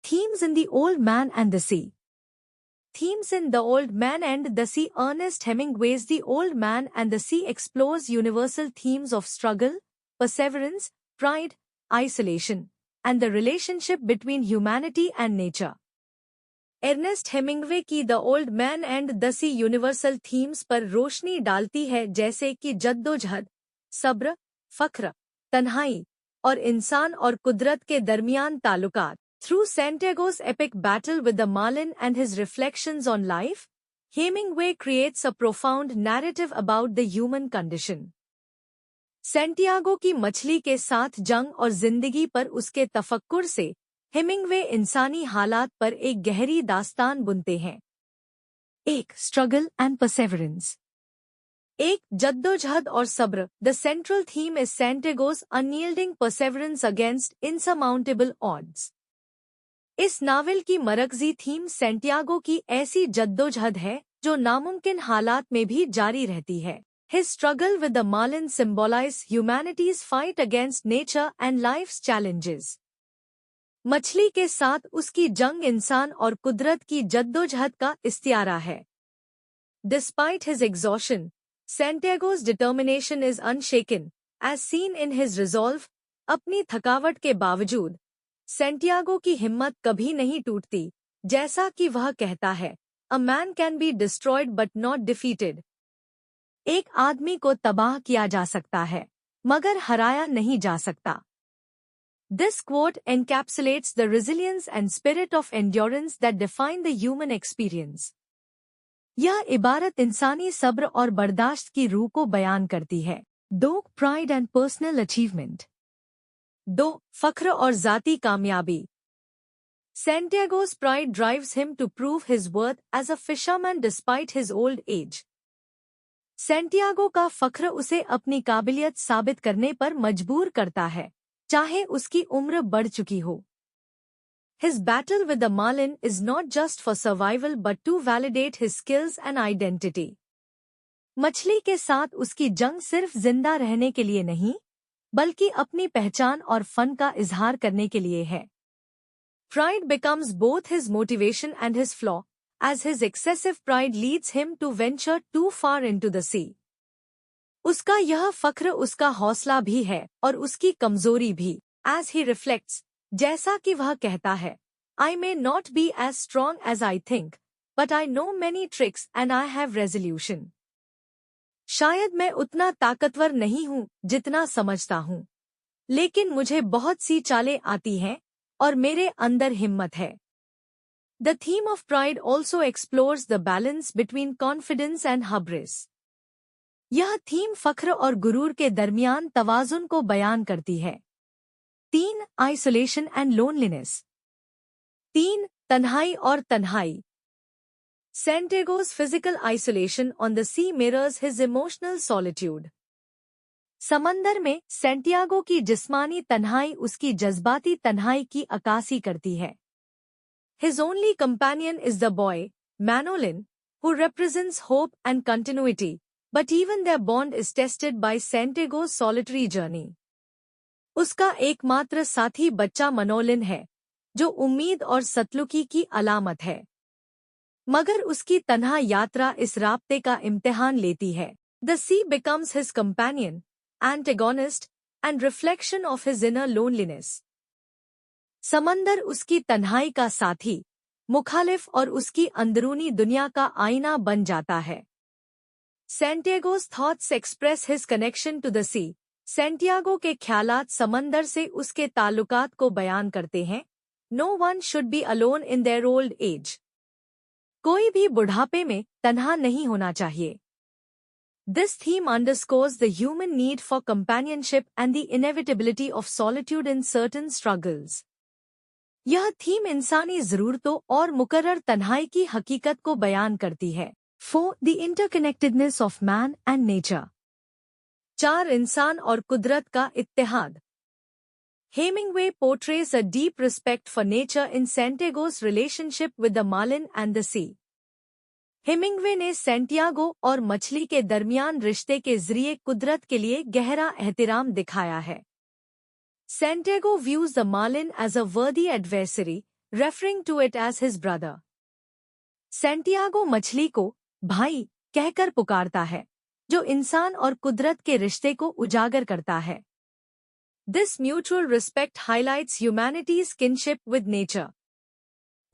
Themes in The Old Man and the Sea. Themes in The Old Man and the Sea. Ernest Hemingway's The Old Man and the Sea explores universal themes of struggle, perseverance, pride, isolation, and the relationship between humanity and nature. Ernest Hemingway की the old man and the sea universal themes पर रोशनी डालती है, जैसे कि जद्दोजहद, सब्र, फख्र, तन्हाई और इंसान और कुदरत के दरमियान ताल्लुकात. Through Santiago's epic battle with the Marlin and his reflections on life, Hemingway creates a profound narrative about the human condition. Santiago की मछली के साथ जंग और जिंदगी पर उसके तफक्कुर से हेमिंग्वे इंसानी हालात पर एक गहरी दास्तान बुनते हैं. एक स्ट्रगल एंड परसेवरेंस. एक जद्दोजहद और सब्र. The central theme is Santiago's unyielding perseverance against insurmountable odds. इस नावल की मरकजी थीम सैंटियागो की ऐसी जद्दोजहद है जो नामुमकिन हालात में भी जारी रहती है. His struggle with the Marlin symbolizes humanity's fight against nature and life's challenges. मछली के साथ उसकी जंग इंसान और कुदरत की जद्दोजहद का इस्तियारा है. Despite his exhaustion, Santiago's determination is unshaken, as seen in his resolve. अपनी थकावट के बावजूद सैंटियागो की हिम्मत कभी नहीं टूटती, जैसा कि वह कहता है, A man can be destroyed but not defeated. एक आदमी को तबाह किया जा सकता है, मगर हराया नहीं जा सकता. This quote encapsulates the resilience and spirit of endurance that define the human experience. यह इबारत इंसानी सब्र और बर्दाश्त की रूह को बयान करती है. 2. Pride and personal achievement. 2. फख्र और ज़ाती कामयाबी. Santiago's pride drives him to prove his worth as a fisherman despite his old age. Santiago का फख्र उसे अपनी काबिलियत साबित करने पर मजबूर करता है, चाहे उसकी उम्र बढ़ चुकी हो. His battle with the Marlin is not just for survival but to validate his skills and identity. मछली के साथ उसकी जंग सिर्फ जिंदा रहने के लिए नहीं, बल्कि अपनी पहचान और फन का इजहार करने के लिए है. Pride becomes both his motivation and his flaw, as his excessive pride leads him to venture too far into the sea. उसका यह फख्र उसका हौसला भी है और उसकी कमजोरी भी. As he reflects, जैसा कि वह कहता है, I may not be as strong as I think, but I know many tricks and I have resolution. शायद मैं उतना ताकतवर नहीं हूँ जितना समझता हूँ, लेकिन मुझे बहुत सी चालें आती हैं और मेरे अंदर हिम्मत है. The theme of pride also explores the balance between confidence and hubris. यह थीम फख्र और गुरूर के दरमियान तवाज़ुन को बयान करती है. 3. Isolation and loneliness. 3. तन्हाई और तन्हाई. Santiago's physical isolation on the sea mirrors his emotional solitude. समंदर में सैंटियागो की जिस्मानी तन्हाई उसकी जज्बाती तन्हाई की अक्कासी करती है. His only companion is the boy, Manolin, who represents hope and continuity, but even their bond is tested by Santiago's solitary journey. उसका एकमात्र साथी बच्चा मनोलिन है, जो उम्मीद और सतलुकी की अलामत है. मगर उसकी तन्हा यात्रा इस राब्ते का इम्तिहान लेती है. The sea becomes his companion, antagonist, and reflection of his inner loneliness. समंदर उसकी तन्हाई का साथी, मुखालिफ और उसकी अंदरूनी दुनिया का आईना बन जाता है. Santiago's thoughts express his connection to the sea. Santiago के ख्यालात समंदर से उसके ताल्लुकात को बयान करते हैं. No one should be alone in their old age. कोई भी बुढ़ापे में तन्हा नहीं होना चाहिए. This theme underscores the human need for companionship and the inevitability of solitude in certain struggles. यह थीम इंसानी ज़रूरतों और मुकर्रर तन्हाई की हकीकत को बयान करती है. 4. The interconnectedness of man and nature. 4. इंसान और कुदरत का इत्तेहाद. Hemingway portrays a deep respect for nature in Santiago's relationship with the Marlin and the sea. Hemingway ने सैंटियागो और मछली के दरमियान रिश्ते के जरिए कुदरत के लिए गहरा एहतिराम दिखाया है. Santiago views the Marlin as a worthy adversary, referring to it as his brother. Santiago मछली को भाई कहकर पुकारता है, जो इंसान और कुदरत के रिश्ते को उजागर करता है. This mutual respect highlights humanity's kinship with nature.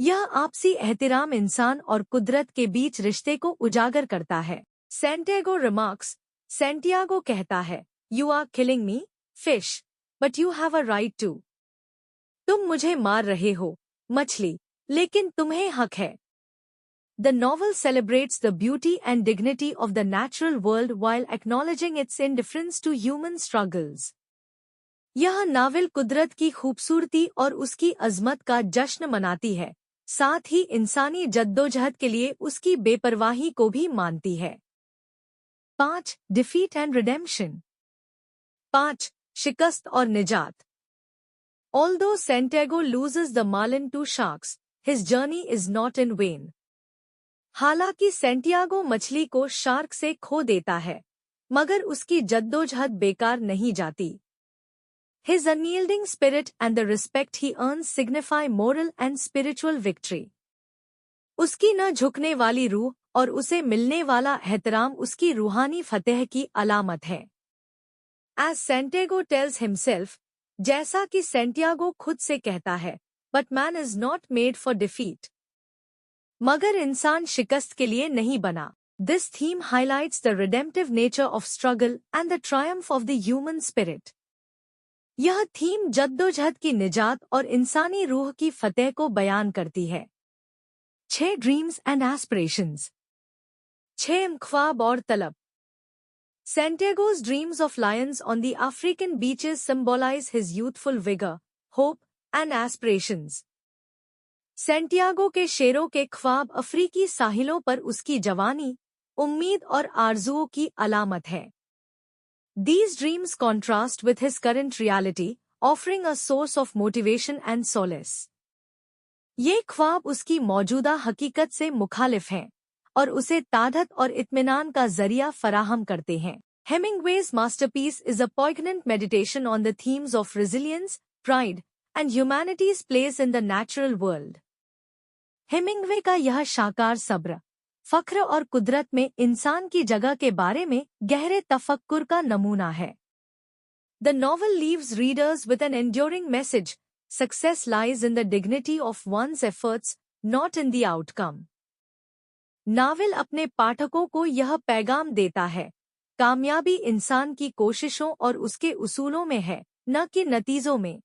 यह आपसी एहतिराम इंसान और कुदरत के बीच रिश्ते को उजागर करता है. सैंटियागो remarks, सैंटियागो कहता है, You are killing me, fish, but you have a right to. तुम मुझे मार रहे हो, मछली, लेकिन तुम्हें हक है. The novel celebrates the beauty and dignity of the natural world while acknowledging its indifference to human struggles. यह नावल कुदरत की खूबसूरती और उसकी अजमत का जश्न मनाती है, साथ ही इंसानी जद्दोजहद के लिए उसकी बेपरवाही को भी मानती है. 5. Defeat and Redemption. 5. शिकस्त और निजात. Although Santiago loses the marlin to sharks, his journey is not in vain. हालांकि सैंटियागो मछली को शार्क से खो देता है, मगर उसकी जद्दोजहद बेकार नहीं जाती. His unyielding spirit and the respect he earns signify moral and spiritual victory. उसकी न झुकने वाली रूह और उसे मिलने वाला एहतराम उसकी रूहानी फतेह की अलामत है. As Santiago tells himself, जैसा कि सैंटियागो खुद से कहता है, but man is not made for defeat. मगर इंसान शिकस्त के लिए नहीं बना. This theme highlights the redemptive nature of struggle and the triumph of the human spirit. यह थीम जद्दोजहद की निजात और इंसानी रूह की फतेह को बयान करती है. 6. Dreams and aspirations. 6. ख्वाब और तलब. Santiago's dreams of lions on the African beaches symbolize his youthful vigor, hope, and aspirations. Santiago के शेरों के ख्वाब अफ्रीकी साहिलों पर उसकी जवानी, उम्मीद और आरजुओं की अलामत है. These dreams contrast with his current reality, offering a source of motivation and solace. ये ख्वाब उसकी मौजूदा हकीकत से मुखालिफ हैं और उसे ताकत और इत्मीनान का जरिया फराहम करते हैं. Hemingway's masterpiece is a poignant meditation on the themes of resilience, pride, and humanity's place in the natural world. Hemingway का यह शाकार सब्र, फख्र और कुदरत में इंसान की जगह के बारे में गहरे तफक्कुर का नमूना है. The novel leaves readers with an enduring message: success lies in the dignity of one's efforts, not in the outcome. Novel अपने पाठकों को यह पैगाम देता है, कामयाबी इंसान की कोशिशों और उसके उसूलों में है, न कि नतीजों में.